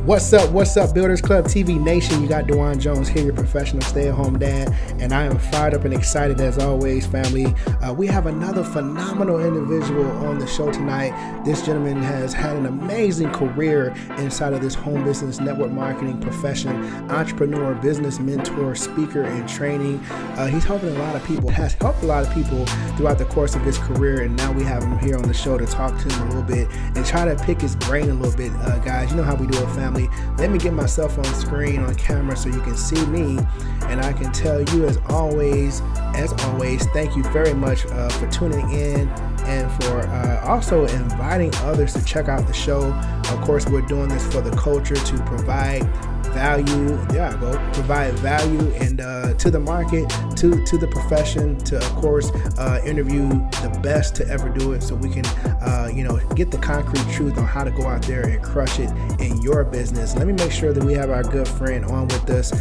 What's up, Builders Club TV Nation? You got Dewan Jones here, your professional stay-at-home dad, and I am fired up and excited as always, family. We have another phenomenal individual on the show tonight. This gentleman has had an amazing career inside of this home business network marketing profession, entrepreneur, business mentor, speaker, and training. He's helping a lot of people, has helped a lot of people throughout the course of his career, and now we have him here on the show to talk to him a little bit and try to pick his brain a little bit. Guys, you know how we do it, family. Let me get myself on screen, on camera, so you can see me, and I can tell you as always, thank you very much for tuning in and for also inviting others to check out the show. Of course, we're doing this for the culture to provide value. Provide value and to the market, to the profession, to of course interview the best to ever do it, so we can get the concrete truth on how to go out there and crush it in your business. Let me make sure that we have our good friend on with us.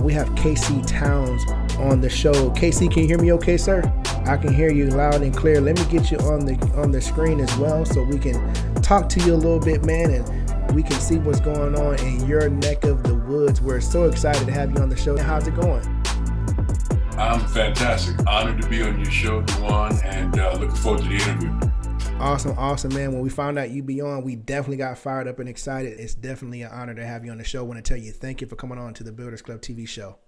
We have KC Towns on the show. KC, can you hear me okay, sir? I can hear you loud and clear. Let me get you on the screen as well, so we can talk to you a little bit, man, and we can see what's going on in your neck of the woods. We're so excited to have you on the show. How's it going? I'm fantastic. Honored to be on your show, Dewan, and looking forward to the interview. Awesome, man. When we found out you'd be on, we definitely got fired up and excited. It's definitely an honor to have you on the show. I want to tell you thank you for coming on to the Builders Club TV show.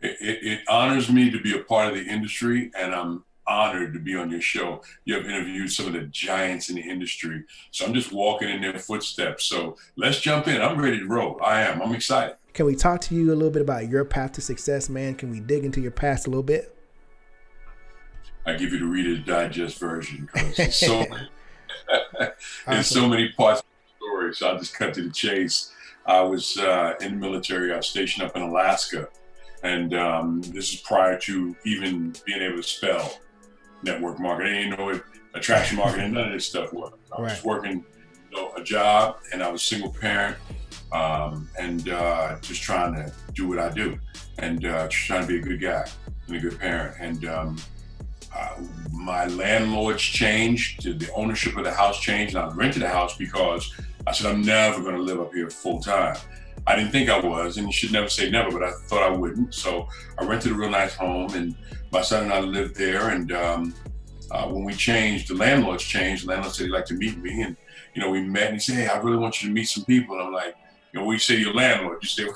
It honors me to be a part of the industry, and I'm honored to be on your show. You have interviewed some of the giants in the industry, so I'm just walking in their footsteps. So let's jump in. I'm ready to roll. I'm excited. Can we talk to you a little bit about your path to success, man? Can we dig into your past a little bit? I give you the Reader's Digest version because there's so many parts of the story. So I'll just cut to the chase. I was in the military. I was stationed up in Alaska, and this is prior to even being able to spell network marketing. I didn't know what attraction marketing, none of this stuff was. I was working a job, and I was a single parent, and just trying to do what I do, and just trying to be a good guy and a good parent. And my landlords changed, the ownership of the house changed, and I rented a house because I said, I'm never going to live up here full time. I didn't think I was, and you should never say never, but I thought I wouldn't. So I rented a real nice home, and my son and I lived there. And when we changed, the landlords changed. The landlord said he'd like to meet me, and we met. And he said, "Hey, I really want you to meet some people." And I'm like, when you say to your landlord, you say,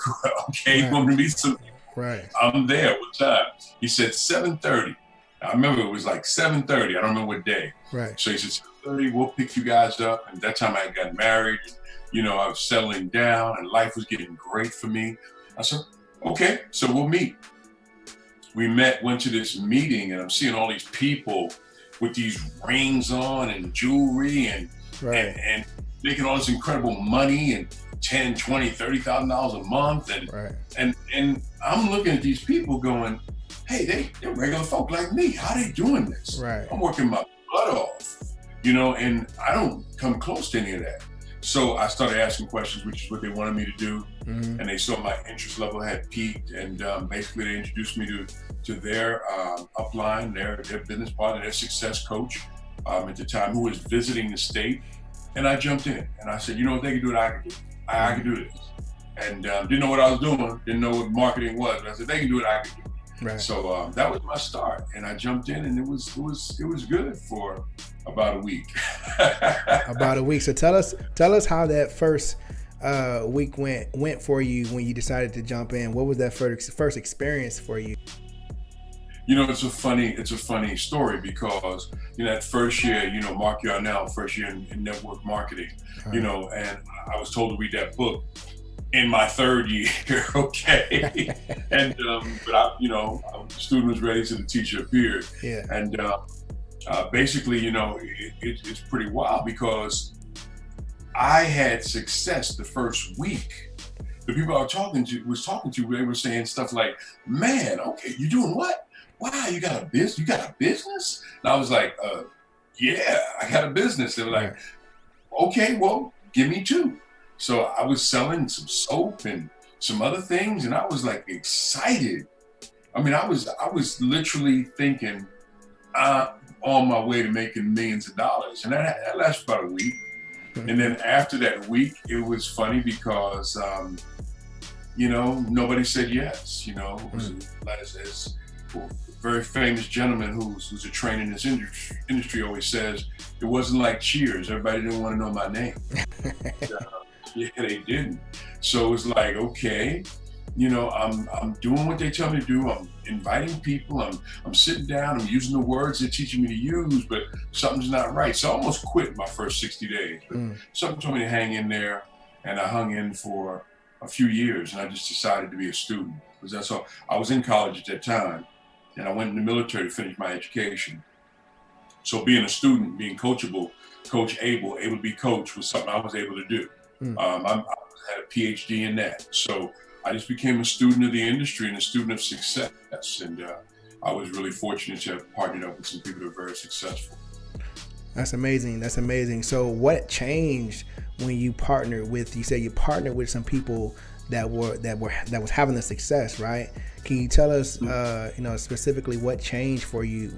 "Okay, you want me to meet some people?" Right. I'm there. What time? He said 7:30. I remember it was like 7:30. I don't remember what day. Right. So he said 7:30. We'll pick you guys up. And at that time, I had gotten married. I was settling down and life was getting great for me. I said, okay, so we'll meet. We met, went to this meeting, and I'm seeing all these people with these rings on and jewelry and making all this incredible money and $10,000, $20,000, $30,000 a month. And I'm looking at these people going, hey, they're regular folk like me. How they doing this? Right. I'm working my butt off, and I don't come close to any of that. So I started asking questions, which is what they wanted me to do. Mm-hmm. And they saw my interest level had peaked, and basically they introduced me to their upline, their business partner, their success coach at the time, who was visiting the state. And I jumped in and I said, if they can do it, I can do it. I can do this. And didn't know what I was doing, didn't know what marketing was. But I said, they can do it, I can do it. Right. So that was my start, and I jumped in, and it was good for about a week. About a week. So tell us how that first week went for you when you decided to jump in. What was that first experience for you? It's a funny story because that first year, Mark Yarnell, first year in network marketing, and I was told to read that book in my third year, okay. And but the student was ready, so the teacher appeared. Yeah. And basically, it's pretty wild because I had success the first week. The people I was talking to, they were saying stuff like, "Man, okay, you doing what? Wow, you got a business? You got a business?" And I was like, "Yeah, I got a business." They were like, "Okay, well, give me two." So I was selling some soap and some other things, and I was like excited. I mean, I was literally thinking on my way to making millions of dollars, and that lasted about a week. And then after that week, it was funny because, nobody said yes. It was as a very famous gentleman who's a trainer in this industry always says, it wasn't like Cheers. Everybody didn't want to know my name. Yeah, they didn't. So it was like, okay, I'm doing what they tell me to do. I'm inviting people. I'm sitting down. I'm using the words they're teaching me to use, but something's not right. So I almost quit my first 60 days. But something told me to hang in there, and I hung in for a few years, and I just decided to be a student because that's all. I was in college at that time, and I went in the military to finish my education. So being a student, being coachable, able to be coached was something I was able to do. I had a PhD in that. So I just became a student of the industry and a student of success. And I was really fortunate to have partnered up with some people that are very successful. That's amazing. That's amazing. So what changed when you partnered with, you said you partnered with some people that was having the success, right? Can you tell us, specifically what changed for you?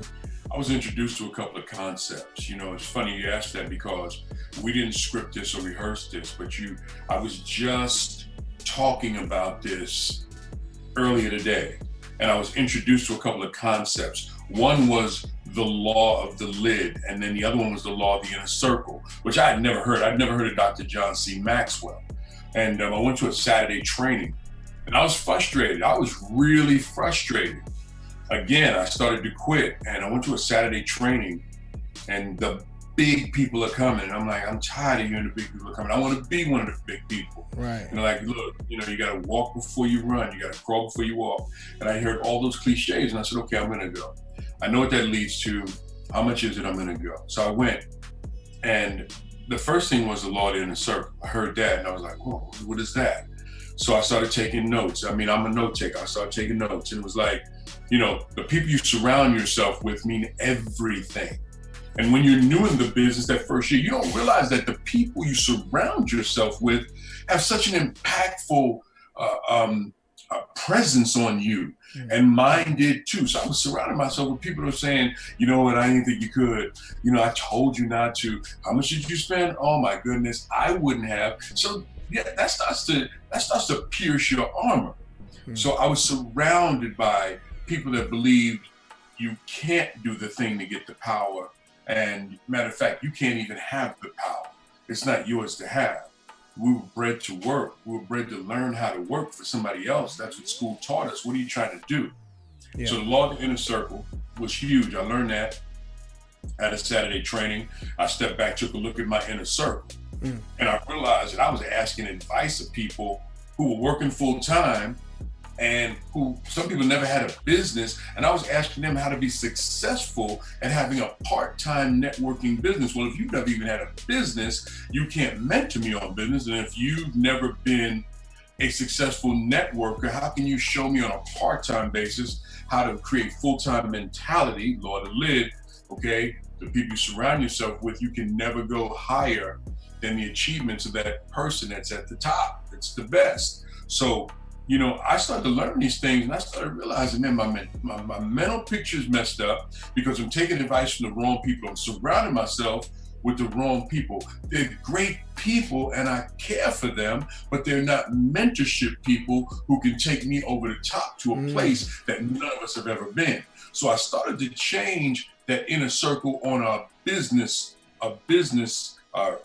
I was introduced to a couple of concepts. It's funny you asked that because we didn't script this or rehearse this, but I was just talking about this earlier today, and I was introduced to a couple of concepts. One was the law of the lid, and then the other one was the law of the inner circle, which I had never heard. I'd never heard of Dr. John C. Maxwell. And I went to a Saturday training, and I was frustrated. I was really frustrated. Again, I started to quit, and I went to a Saturday training, and the big people are coming. And I'm like, I'm tired of hearing the big people are coming. I want to be one of the big people. Right. And like, look, you got to walk before you run. You got to crawl before you walk. And I heard all those cliches, and I said, okay, I'm going to go. I know what that leads to. How much is it? I'm going to go. So I went, and the first thing was the law of the inner circle. I heard that, and I was like, whoa, what is that? So I started taking notes. I mean, I'm a note taker. I started taking notes, and it was like, the people you surround yourself with mean everything. And when you're new in the business that first year, you don't realize that the people you surround yourself with have such an impactful presence on you. And mine did too. So I was surrounding myself with people who were saying, you know what, I didn't think you could. I told you not to. How much did you spend? Oh my goodness, I wouldn't have. So yeah, that starts to pierce your armor. So I was surrounded by people that believed you can't do the thing to get the power. And matter of fact, you can't even have the power. It's not yours to have. We were bred to work. We were bred to learn how to work for somebody else. That's what school taught us. What are you trying to do? Yeah. So the law of the inner circle was huge. I learned that at a Saturday training. I stepped back, took a look at my inner circle. And I realized that I was asking advice of people who were working full time and who some people never had a business, and I was asking them how to be successful at having a part-time networking business. Well, if you've never even had a business, you can't mentor me on business, and if you've never been a successful networker, how can you show me on a part-time basis how to create full-time mentality, law of the lid, okay? The people you surround yourself with, you can never go higher than the achievements of that person that's at the top. It's the best. So, I started to learn these things, and I started realizing, man, my mental picture is messed up because I'm taking advice from the wrong people. I'm surrounding myself with the wrong people. They're great people, and I care for them, but they're not mentorship people who can take me over the top to a place that none of us have ever been. So I started to change that inner circle on a business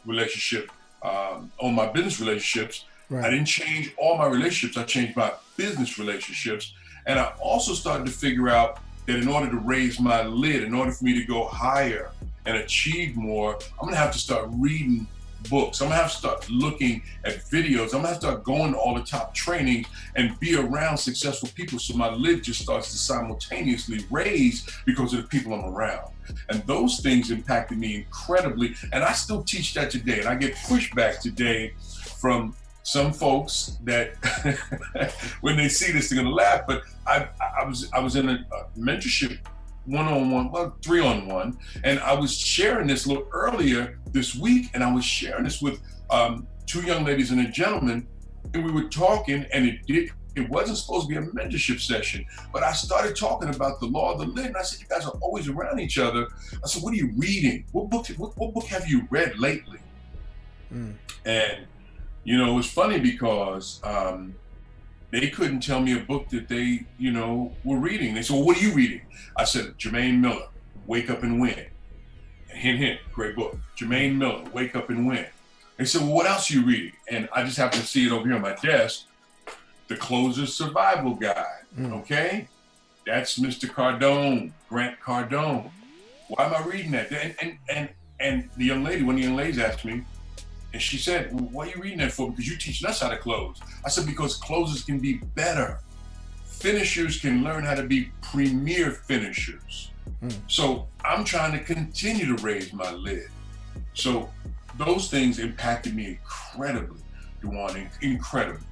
relationship, on my business relationships. Right. I didn't change all my relationships. I changed my business relationships. And I also started to figure out that in order to raise my lid, in order for me to go higher and achieve more, I'm gonna have to start reading books. I'm gonna have to start looking at videos. I'm gonna have to start going to all the top trainings and be around successful people, so my lid just starts to simultaneously raise because of the people I'm around. And those things impacted me incredibly, and I still teach that today. And I get pushback today from some folks that when they see this, they're gonna laugh. But I was in a mentorship one-on-one, well, 3-on-1, and I was sharing this a little earlier this week, and I was sharing this with 2 young ladies and a gentleman, and we were talking, and it wasn't supposed to be a mentorship session, but I started talking about the law of the lid, and I said, you guys are always around each other. I said, what are you reading? What book have you read lately? And, you know, it was funny because they couldn't tell me a book that they, you know, were reading. They said, well, what are you reading? I said, Jermaine Miller, Wake Up and Win. And hint, hint, great book. Jermaine Miller, Wake Up and Win. They said, well, what else are you reading? And I just happened to see it over here on my desk, The Closer's Survival Guide, okay? That's Mr. Cardone, Grant Cardone. Why am I reading that? And the young lady, one of the young ladies asked me, and she said, well, what are you reading that for? Because you're teaching us how to close. I said, because closers can be better. Finishers can learn how to be premier finishers. So I'm trying to continue to raise my lid. So those things impacted me incredibly, Dewan, incredibly.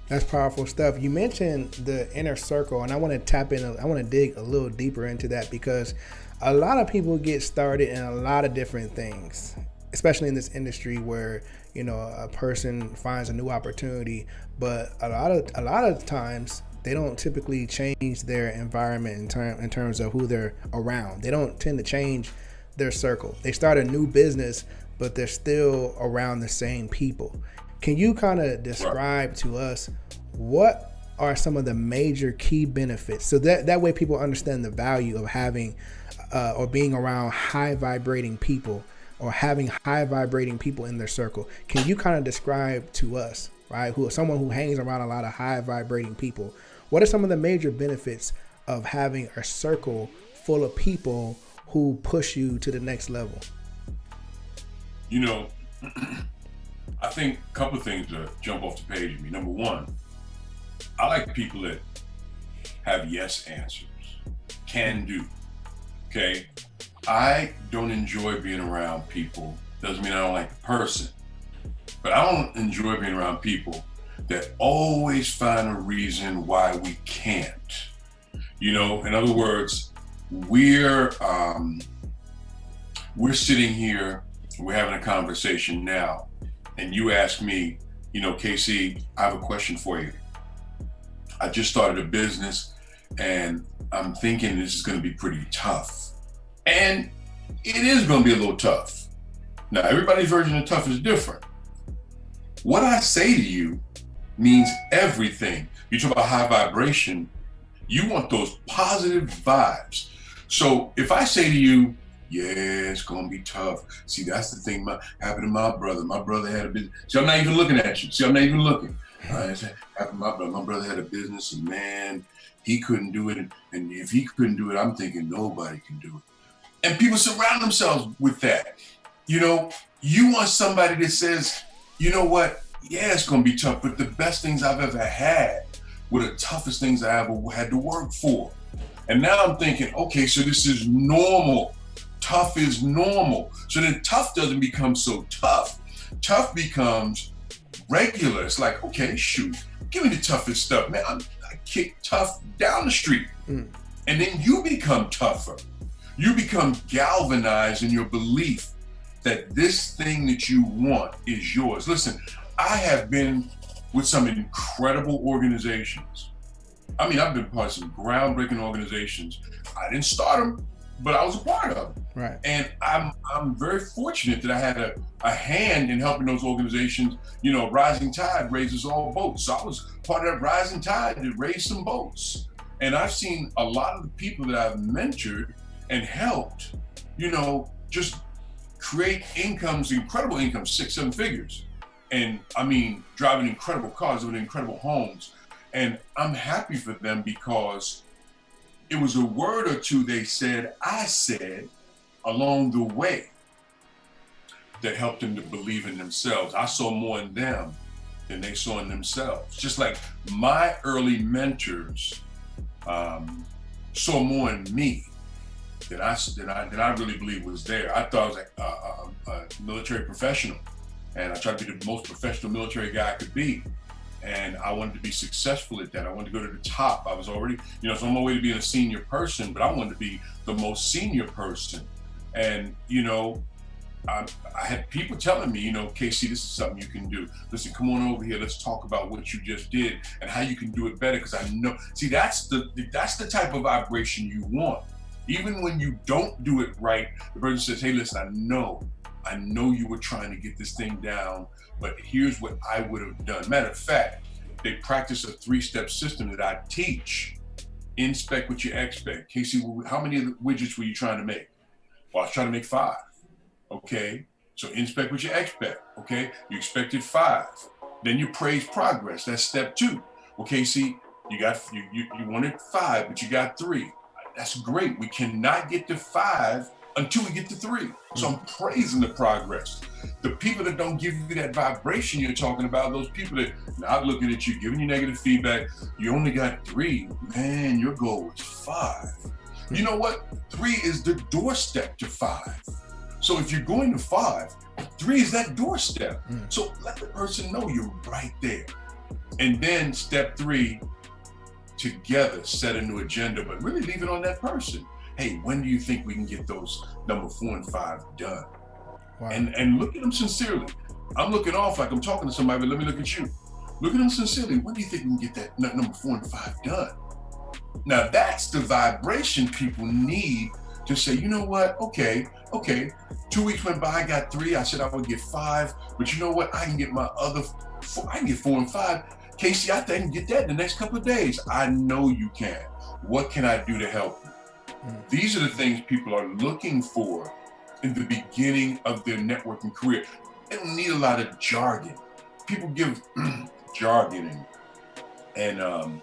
That's powerful stuff. You mentioned the inner circle, and I want to tap in, I want to dig a little deeper into that, because a lot of people get started in a lot of different things, especially in this industry where, you know, a person finds a new opportunity, but a lot of times they don't typically change their environment in terms of who they're around. They don't tend to change their circle. They start a new business, but they're still around the same people. Can you kind of describe to us what are some of the major key benefits, so that way people understand the value of having or being around high vibrating people, or having high vibrating people in their circle? Can you kind of describe to us, right, someone who hangs around a lot of high vibrating people, what are some of the major benefits of having a circle full of people who push you to the next level? You know, I think a couple of things that jump off the page at me. Number one, I like people that have yes answers, can do, okay? I don't enjoy being around people. Doesn't mean I don't like the person, but I don't enjoy being around people that always find a reason why we can't. You know, in other words, we're sitting here, we're having a conversation now, and you ask me, you know, KC, I have a question for you. I just started a business and I'm thinking this is going to be pretty tough. And it is going to be a little tough. Now, everybody's version of tough is different. What I say to you means everything. You talk about high vibration, you want those positive vibes. So if I say to you, yeah, it's gonna be tough. See, that's the thing happened to my brother. My brother had a business. See, I'm not even looking at you. See, I'm not even looking. Happened to my brother. My brother had a business, and man, he couldn't do it. And if he couldn't do it, I'm thinking nobody can do it. And people surround themselves with that. You know, you want somebody that says, you know what? Yeah, it's gonna be tough, but the best things I've ever had were the toughest things I ever had to work for. And now I'm thinking, okay, so this is normal. Tough is normal. So then tough doesn't become so tough. Tough becomes regular. It's like, okay, shoot, give me the toughest stuff, man. I kick tough down the street. And then you become tougher. You become galvanized in your belief that this thing that you want is yours. Listen, I have been with some incredible organizations. I mean, I've been part of some groundbreaking organizations. I didn't start them, but I was a part of them. Right. And I'm very fortunate that I had a hand in helping those organizations. You know, rising tide raises all boats. So I was part of that rising tide that raised some boats. And I've seen a lot of the people that I've mentored and helped, you know, just create incomes, incredible incomes, 6-7 figures. And I mean, driving incredible cars, living in incredible homes. And I'm happy for them because it was a word or two they said, I said along the way that helped them to believe in themselves. I saw more in them than they saw in themselves. Just like my early mentors saw more in me than I really believe was there. I thought I was like a military professional, and I tried to be the most professional military guy I could be. And I wanted to be successful at that. I wanted to go to the top. I was already, you know, so on my way to being a senior person, but I wanted to be the most senior person. And, you know, I had people telling me, you know, KC, this is something you can do. Listen, come on over here. Let's talk about what you just did and how you can do it better. Because I know, see, that's the type of vibration you want. Even when you don't do it right, the person says, hey, listen, I know you were trying to get this thing down, but here's what I would have done. Matter of fact, they practice a 3-step system that I teach. Inspect what you expect. Casey, how many of the widgets were you trying to make? Well, I was trying to make 5. Okay, so inspect what you expect. Okay, you expected 5. Then you praise progress. That's step 2. Okay, see, you wanted 5, but you got 3. That's great. We cannot get to 5 until we get to 3. So I'm praising the progress. The people that don't give you that vibration you're talking about, those people that not looking at you, giving you negative feedback, you only got 3. Man, your goal was 5. You know what? 3 is the doorstep to 5. So if you're going to 5, 3 is that doorstep. So let the person know you're right there. And then step 3, together set a new agenda, but really leave it on that person. Hey, when do you think we can get those number 4 and 5 done? Wow. And look at them sincerely. I'm looking off like I'm talking to somebody, but let me look at you. Look at them sincerely. When do you think we can get that number 4 and 5 done? Now that's the vibration people need to say, you know what? Okay. 2 weeks went by, I got 3. I said I would get 5, but you know what? I can get my other 4. I can get 4 and 5. Casey, I think I can get that in the next couple of days. I know you can. What can I do to help you? These are the things people are looking for in the beginning of their networking career. They don't need a lot of jargon. People give jargon and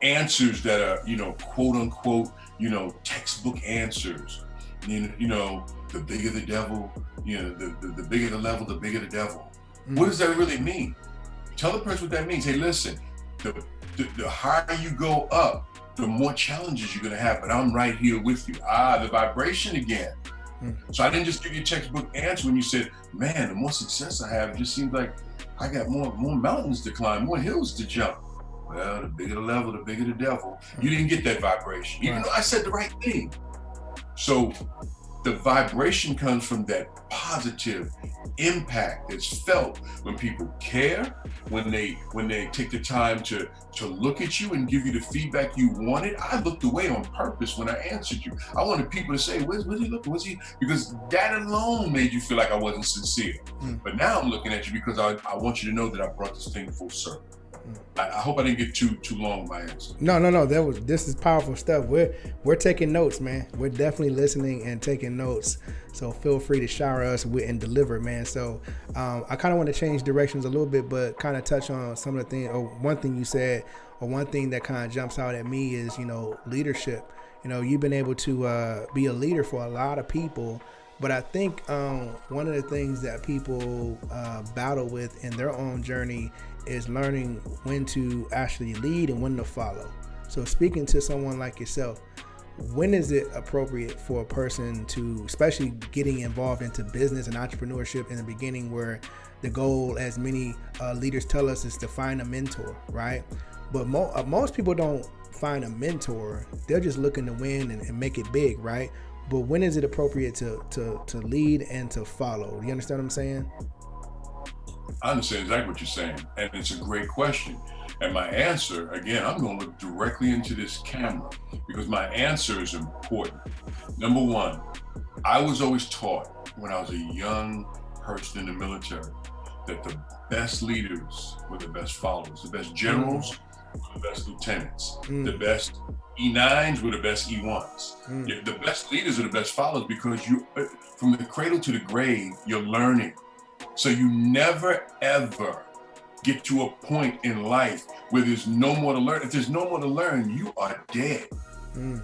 answers that are, quote unquote, textbook answers. The bigger the devil, the bigger the level, the bigger the devil. What does that really mean? Tell the person what that means. Hey, listen, the higher you go up, the more challenges you're gonna have, but I'm right here with you. The vibration again. So I didn't just give you a textbook answer when you said, man, the more success I have, it just seems like I got more mountains to climb, more hills to jump. Well, the bigger the level, the bigger the devil. You didn't get that vibration, even though I said the right thing. So the vibration comes from that positive impact that's felt when people care, when they take the time to look at you and give you the feedback you wanted. I looked away on purpose when I answered you. I wanted people to say, where's he looking? Because that alone made you feel like I wasn't sincere. But now I'm looking at you because I want you to know that I brought this thing full circle. I hope I didn't get too long with my answer. No. This is powerful stuff. We're taking notes, man. We're definitely listening and taking notes. So feel free to shower us with and deliver, man. So I kind of want to change directions a little bit, but kind of touch on some of the things. Or one thing you said, or one thing that kind of jumps out at me is, leadership. You've been able to be a leader for a lot of people. But I think one of the things that people battle with in their own journey is learning when to actually lead and when to follow. So speaking to someone like yourself, when is it appropriate for a person to, especially getting involved into business and entrepreneurship in the beginning, where the goal, as many leaders tell us, is to find a mentor, right? But most people don't find a mentor. They're just looking to win and make it big, right? But when is it appropriate to lead and to follow? Do you understand what I'm saying? I understand exactly what you're saying, and it's a great question. And my answer, again, I'm going to look directly into this camera because my answer is important. Number one, I was always taught when I was a young person in the military that the best leaders were the best followers, the best generals were the best lieutenants, the best E9s were the best E1s. The best leaders are the best followers because you, from the cradle to the grave, you're learning. So you never, ever get to a point in life where there's no more to learn. If there's no more to learn, you are dead. You're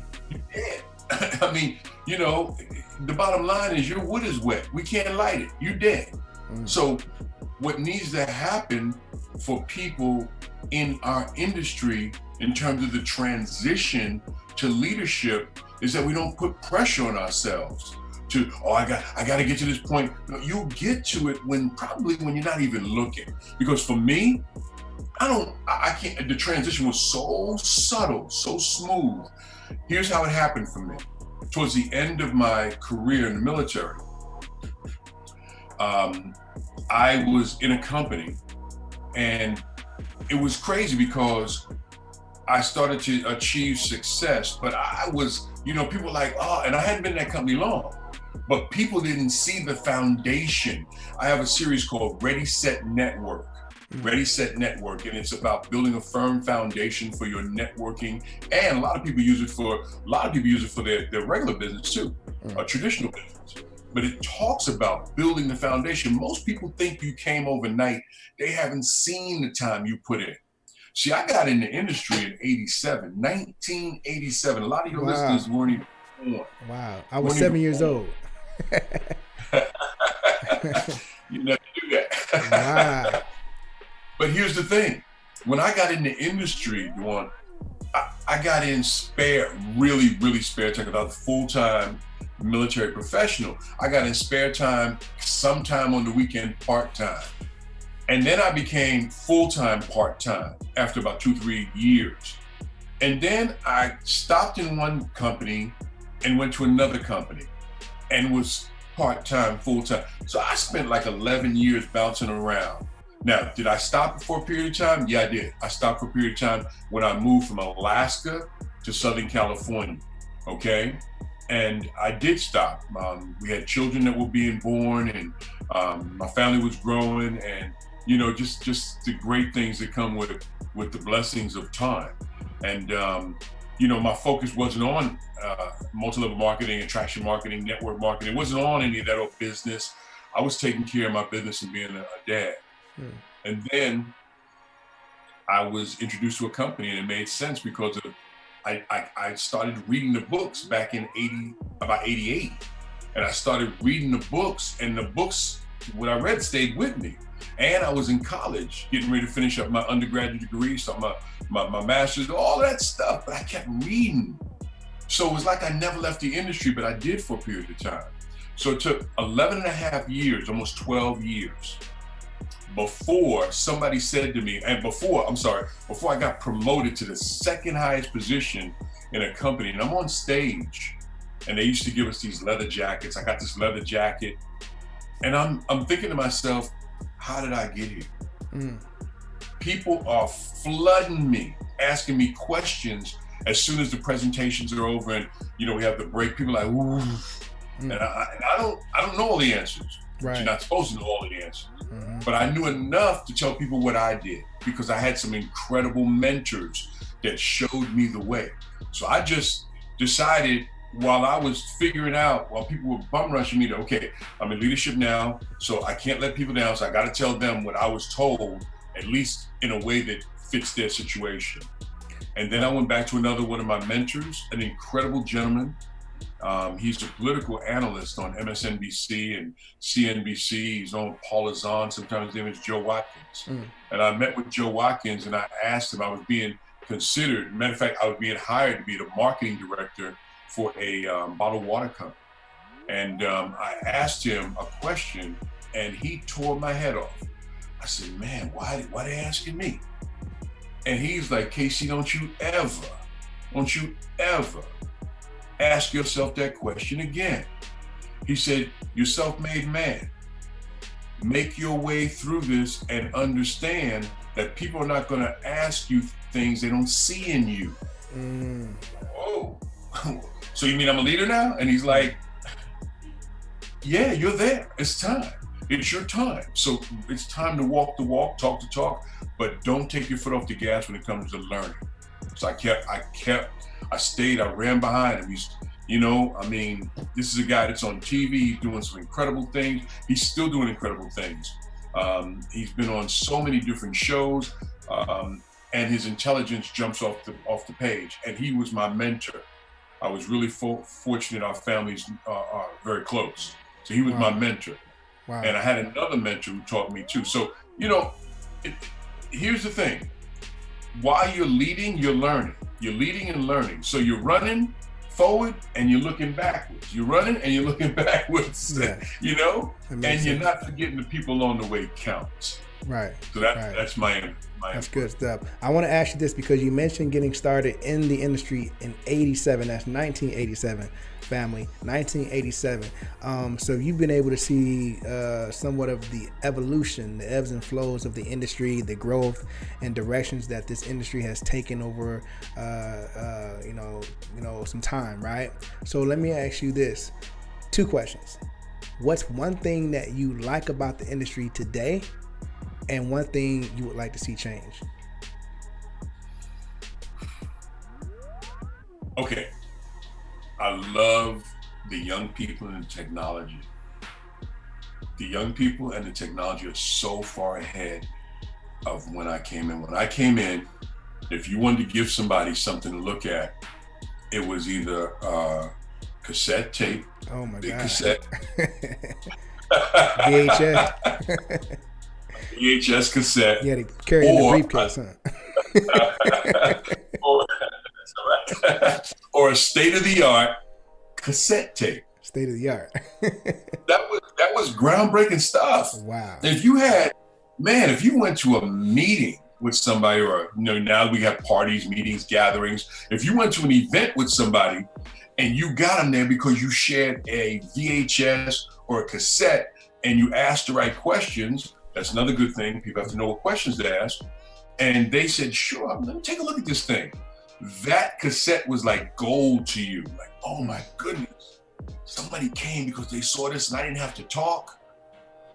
dead. I mean, the bottom line is your wood is wet. We can't light it. You're dead. So what needs to happen for people in our industry in terms of the transition to leadership is that we don't put pressure on ourselves to, I got to get to this point. No, you'll get to it when you're not even looking. Because for me, I can't, the transition was so subtle, so smooth. Here's how it happened for me. Towards the end of my career in the military, I was in a company and it was crazy because I started to achieve success, but I was, people were like, and I hadn't been in that company long. but people didn't see the foundation. I have a series called Ready, Set, Network. Ready, Set, Network, and it's about building a firm foundation for your networking. And a lot of people use it for their regular business too, a traditional business. But it talks about building the foundation. Most people think you came overnight. They haven't seen the time you put in. See, I got in the industry in 1987. A lot of your listeners weren't even born. Wow. I was 7 years old. You never do that. Wow. But here's the thing. When I got in the industry, Duane, I got in really, really spare time, because I was a full-time military professional. I got in spare time, sometime on the weekend, part-time. And then I became full-time part-time after about 2-3 years. And then I stopped in one company and went to another company and was part-time, full-time. So I spent like 11 years bouncing around. Now, did I stop for a period of time? Yeah, I did. I stopped for a period of time when I moved from Alaska to Southern California, okay? And I did stop. We had children that were being born, and my family was growing, and you know, just the great things that come with the blessings of time. And you know, my focus wasn't on multi-level marketing, attraction marketing, network marketing. It wasn't on any of that old business. I was taking care of my business and being a dad. And then I was introduced to a company, and it made sense because of I started reading the books back in about 88. And I started reading the books, and the books, what I read stayed with me. And I was in college getting ready to finish up my undergraduate degree, so my master's, all that stuff, but I kept reading. So it was like I never left the industry, but I did for a period of time. So it took 11 and a half years, almost 12 years, before somebody said to me, and before I got promoted to the second highest position in a company, and I'm on stage, and they used to give us these leather jackets. I got this leather jacket, and I'm thinking to myself, how did I get here? People are flooding me, asking me questions as soon as the presentations are over, and you know, we have the break. People are like, ooh, and I don't know all the answers. Right. You're not supposed to know all the answers. But I knew enough to tell people what I did, because I had some incredible mentors that showed me the way. So I just decided, while I was figuring out, while people were bum rushing me, to, okay, I'm in leadership now, so I can't let people down, so I got to tell them what I was told, at least in a way that fits their situation. And then I went back to another one of my mentors, an incredible gentleman. He's a political analyst on MSNBC and CNBC. He's on Paul Azan. Sometimes his name is Joe Watkins. And I met with Joe Watkins, and I asked him, I was being considered, matter of fact, I was being hired to be the marketing director for a bottled water company. And I asked him a question, and he tore my head off. I said, man, why they asking me? And he's like, Casey, don't you ever ask yourself that question again. He said, you're self-made man. Make your way through this and understand that people are not gonna ask you things they don't see in you. Oh, so you mean I'm a leader now? And he's like, yeah, you're there. It's time. It's your time. So it's time to walk the walk, talk the talk, but don't take your foot off the gas when it comes to learning. So I stayed, I ran behind him. He's, you know, I mean, this is a guy that's on TV, he's doing some incredible things. He's still doing incredible things. He's been on so many different shows, and his intelligence jumps off the page. And he was my mentor. I was really fortunate. Our families are very close. So he was my mentor. Wow. And I had another mentor who taught me too. So, you know, here's the thing. While you're leading, you're learning. You're leading and learning. So you're running forward and you're looking backwards. You're running and you're looking backwards, you know? And sense. You're not forgetting the people along the way counts. Right. So that's my That's good stuff. I want to ask you this because you mentioned getting started in the industry in 87. That's 1987, family, 1987. So you've been able to see somewhat of the evolution, the ebbs and flows of the industry, the growth and directions that this industry has taken over, some time, right? So let me ask you this. 2 questions. What's one thing that you like about the industry today, and one thing you would like to see change? Okay. I love the young people and the technology. The young people and the technology are so far ahead of when I came in. When I came in, if you wanted to give somebody something to look at, it was either cassette tape, Oh my big God. cassette, VHS. VHS cassette, Yeah, they carry in the briefcase, huh? or, or a state-of-the-art cassette tape. State of the art. That was groundbreaking stuff. Wow. If you went to a meeting with somebody, or now we have parties, meetings, gatherings. If you went to an event with somebody and you got them there because you shared a VHS or a cassette and you asked the right questions, that's another good thing. People have to know what questions to ask. And they said, sure, let me take a look at this thing. That cassette was like gold to you. Like, oh my goodness, somebody came because they saw this and I didn't have to talk.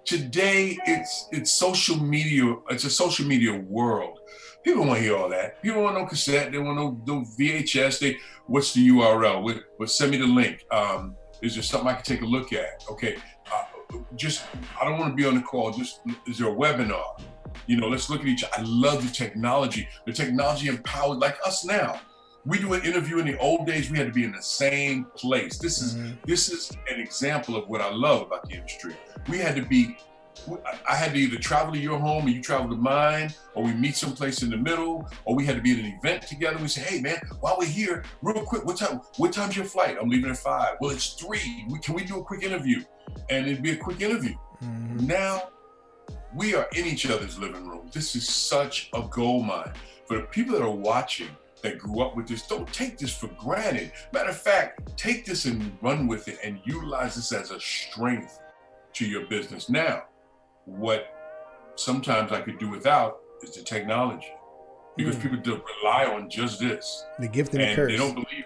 Today, it's social media. It's a social media world. People don't want to hear all that. People want no cassette. They want no VHS. What's the URL? Send me the link. Is there something I can take a look at? Okay, I don't want to be on the call. Is there a webinar? Let's look at each other. I love the technology. The technology empowered, like us now. We do an interview. In the old days, we had to be in the same place. This is an example of what I love about the industry. I had to either travel to your home or you travel to mine, or we meet someplace in the middle, or we had to be at an event together. We say, hey man, while we're here, real quick, what time's your flight? I'm leaving at 5. Well, it's 3. Can we do a quick interview? And it'd be a quick interview. Mm-hmm. Now, we are in each other's living room. This is such a gold mine. For the people that are watching, that grew up with this, don't take this for granted. Matter of fact, take this and run with it and utilize this as a strength to your business. Now, what sometimes I could do without is the technology, because people do rely on just this. The gift and the curse. They don't believe it.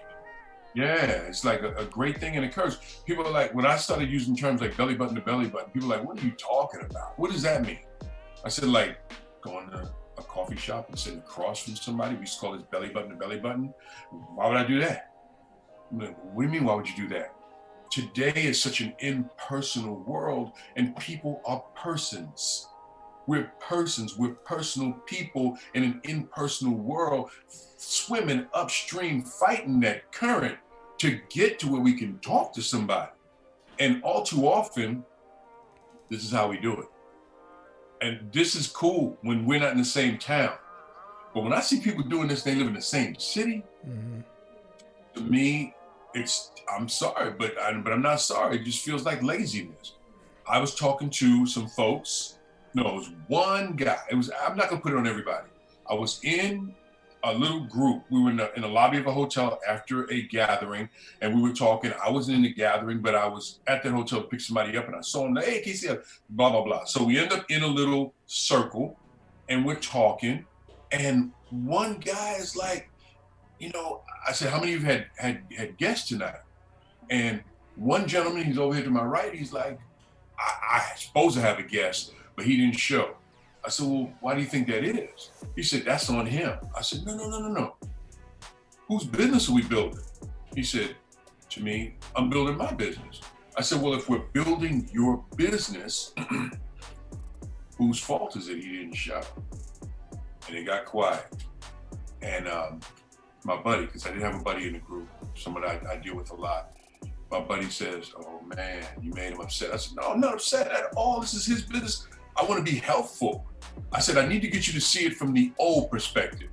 Yeah, it's like a great thing and a curse. People are like, when I started using terms like belly button to belly button, people are like, what are you talking about? What does that mean? I said, like, going to a coffee shop and sitting across from somebody. We used to call this belly button to belly button. Why would I do that? Like, what do you mean, why would you do that? Today is such an impersonal world, and people are persons. We're persons, we're personal people in an impersonal world, swimming upstream, fighting that current to get to where we can talk to somebody. And all too often, this is how we do it. And this is cool when we're not in the same town. But when I see people doing this, they live in the same city. Mm-hmm. To me, I'm sorry, but I'm not sorry. It just feels like laziness. I was talking to some folks. No, it was one guy. I'm not gonna put it on everybody. I was in a little group. We were in the lobby of a hotel after a gathering, and we were talking. I wasn't in the gathering, but I was at the hotel to pick somebody up, and I saw him. Hey, Casey, blah blah blah. So we end up in a little circle, and we're talking. And one guy is like, I said, how many of you had guests tonight? And one gentleman, he's over here to my right. He's like, I supposed to have a guest, but he didn't show. I said, well, why do you think that is? He said, that's on him. I said, no. Whose business are we building? He said to me, I'm building my business. I said, well, if we're building your business, whose fault is it he didn't show? And it got quiet. And my buddy, because I didn't have a buddy in the group, someone I deal with a lot, my buddy says, oh man, you made him upset. I said, no, I'm not upset at all. This is his business. I want to be helpful. I said, I need to get you to see it from the old perspective.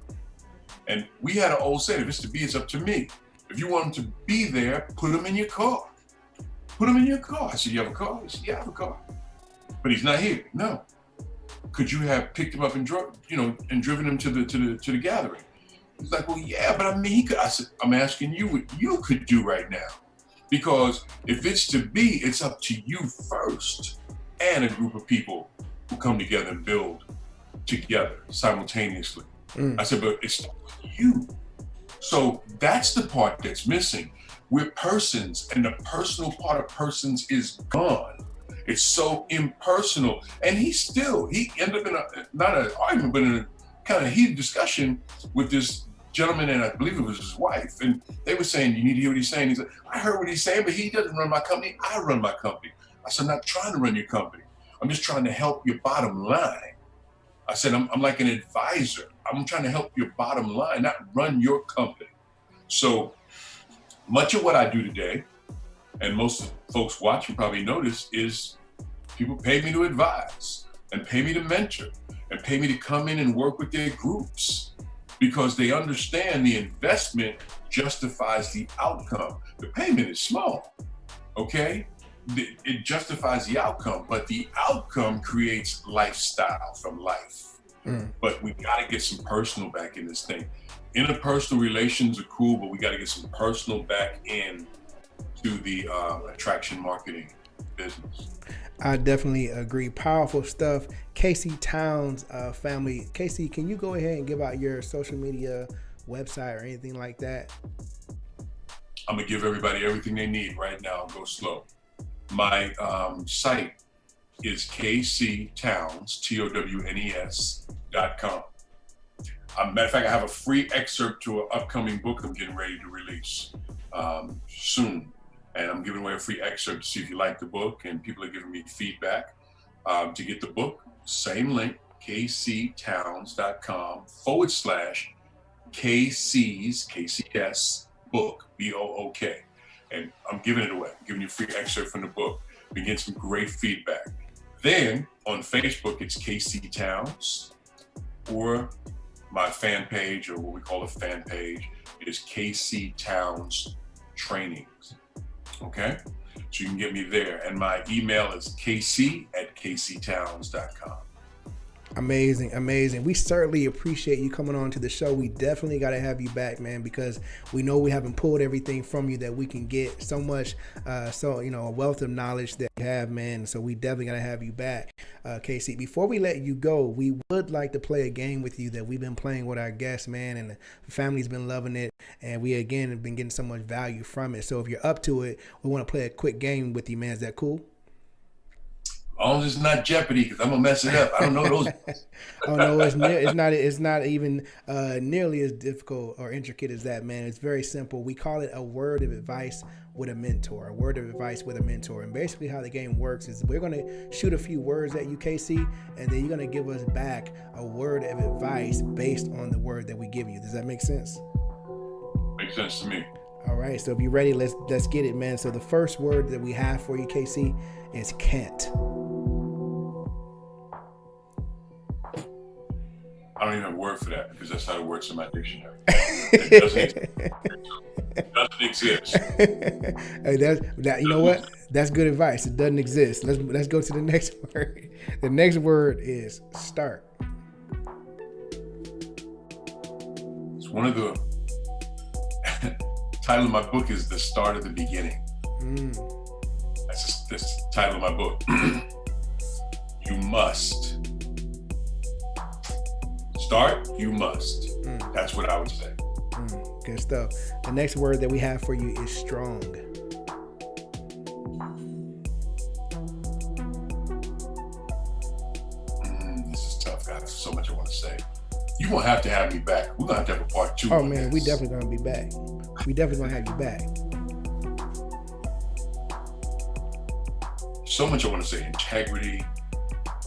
And we had an old saying, if it's to be, it's up to me. If you want him to be there, put him in your car. Put him in your car. I said, you have a car? He said, yeah, I have a car. But he's not here. No. Could you have picked him up and driven him to the gathering? He's like, well, yeah, but I mean, he could. I said, I'm asking you what you could do right now. Because if it's to be, it's up to you first, and a group of people who come together and build together simultaneously. I said, but it's you. So that's the part that's missing. We're persons, and the personal part of persons is gone. It's so impersonal. And he ended up in not an argument, but in a kind of heated discussion with this gentleman, and I believe it was his wife. And they were saying, you need to hear what he's saying. He's like, I heard what he's saying, but he doesn't run my company. I run my company. I said, I'm not trying to run your company. I'm just trying to help your bottom line. I said, I'm like an advisor. I'm trying to help your bottom line, not run your company. So much of what I do today, and most folks watching probably notice, is people pay me to advise and pay me to mentor and pay me to come in and work with their groups, because they understand the investment justifies the outcome. The payment is small, okay? It justifies the outcome, but the outcome creates lifestyle from life. But we gotta get some personal back in this thing. Interpersonal relations are cool, but we gotta get some personal back in to the attraction marketing business. I definitely agree. Powerful stuff. Casey Towns, family. Casey, can you go ahead and give out your social media website or anything like that? I'm gonna give everybody everything they need right now. Go slow. My site is kctowns, TOWNES.com. Matter of fact, I have a free excerpt to an upcoming book I'm getting ready to release soon. And I'm giving away a free excerpt to see if you like the book, and people are giving me feedback. To get the book, same link, kctowns.com/KCS book, BOOK. And I'm giving it away. I'm giving you a free excerpt from the book. We get some great feedback. Then on Facebook, it's KC Towns, or my fan page, or what we call a fan page, is KC Towns Trainings. Okay, so you can get me there, and my email is kc@kctowns.com. Amazing. We certainly appreciate you coming on to the show. We definitely got to have you back, man, because we know we haven't pulled everything from you that we can get so much, a wealth of knowledge that you have, man. So we definitely got to have you back, Casey. Before we let you go, we would like to play a game with you that we've been playing with our guests, man, and the family's been loving it, and we again have been getting so much value from it. So if you're up to it, we want to play a quick game with you, man. Is that cool? As long as it's not Jeopardy, because I'm gonna mess it up. I don't know those. Oh no, it's not even nearly as difficult or intricate as that, man. It's very simple. We call it a word of advice with a mentor. A word of advice with a mentor. And basically, how the game works is we're gonna shoot a few words at you, Casey, and then you're gonna give us back a word of advice based on the word that we give you. Does that make sense? Makes sense to me. All right. So if you're ready, let's get it, man. So the first word that we have for you, Casey, is can't. I don't even have a word for that, because that's how it works in my dictionary. It doesn't exist. Hey, you know what? That's good advice. It doesn't exist. Let's go to the next word. The next word is start. It's one of the title of my book is The Start of the Beginning. That's the title of my book. You must start. You must. That's what I would say. Good stuff. The next word that we have for you is strong. This is tough, guys. So much I want to say. You're going to have me back. We're going to have a part 2. Oh, man, we definitely going to be back. We definitely going to have you back. So much I want to say. Integrity,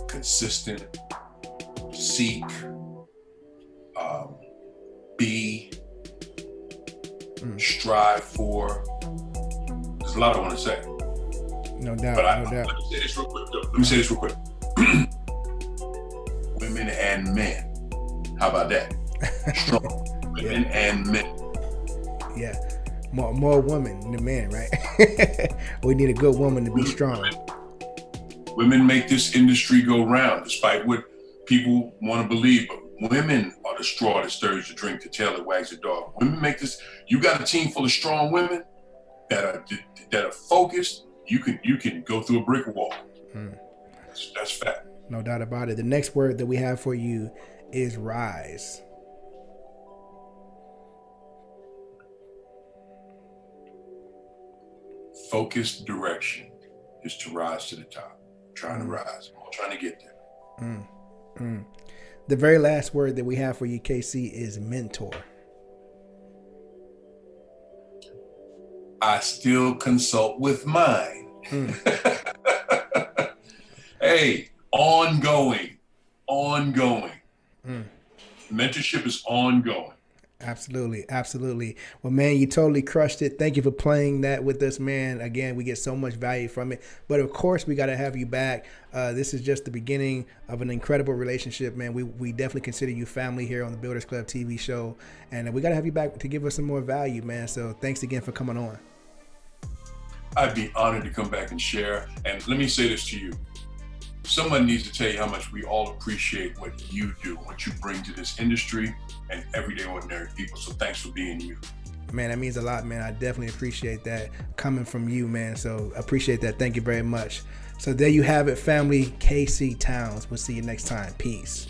consistent, seek, be, strive for. There's a lot I want to say. No doubt. But no doubt. Let me say this real quick. Women and men. How about that? Strong. Women and men. Yeah. More women than men, right? We need a good woman to be strong. Women make this industry go round, despite what people want to believe. But women are the straw that stirs the drink, the tail that wags the dog. Women make this. You got a team full of strong women that are focused. You can go through a brick wall. That's fact. No doubt about it. The next word that we have for you is rise. focused direction is to rise to the top. I'm trying to rise. I'm trying to get there. The very last word that we have for you, KC, is mentor. I still consult with mine. Hey, ongoing. Mentorship is ongoing. Absolutely. Well, man, you totally crushed it. Thank you for playing that with us, man. Again, we get so much value from it. But of course, we got to have you back. This is just the beginning of an incredible relationship, man. We definitely consider you family here on the Builders Club TV show. And we got to have you back to give us some more value, man. So thanks again for coming on. I'd be honored to come back and share. And let me say this to you. Someone needs to tell you how much we all appreciate what you do, what you bring to this industry and everyday ordinary people. So thanks for being you. Man, that means a lot, man. I definitely appreciate that coming from you, man. So appreciate that. Thank you very much. So there you have it, family. KC Towns. We'll see you next time. Peace.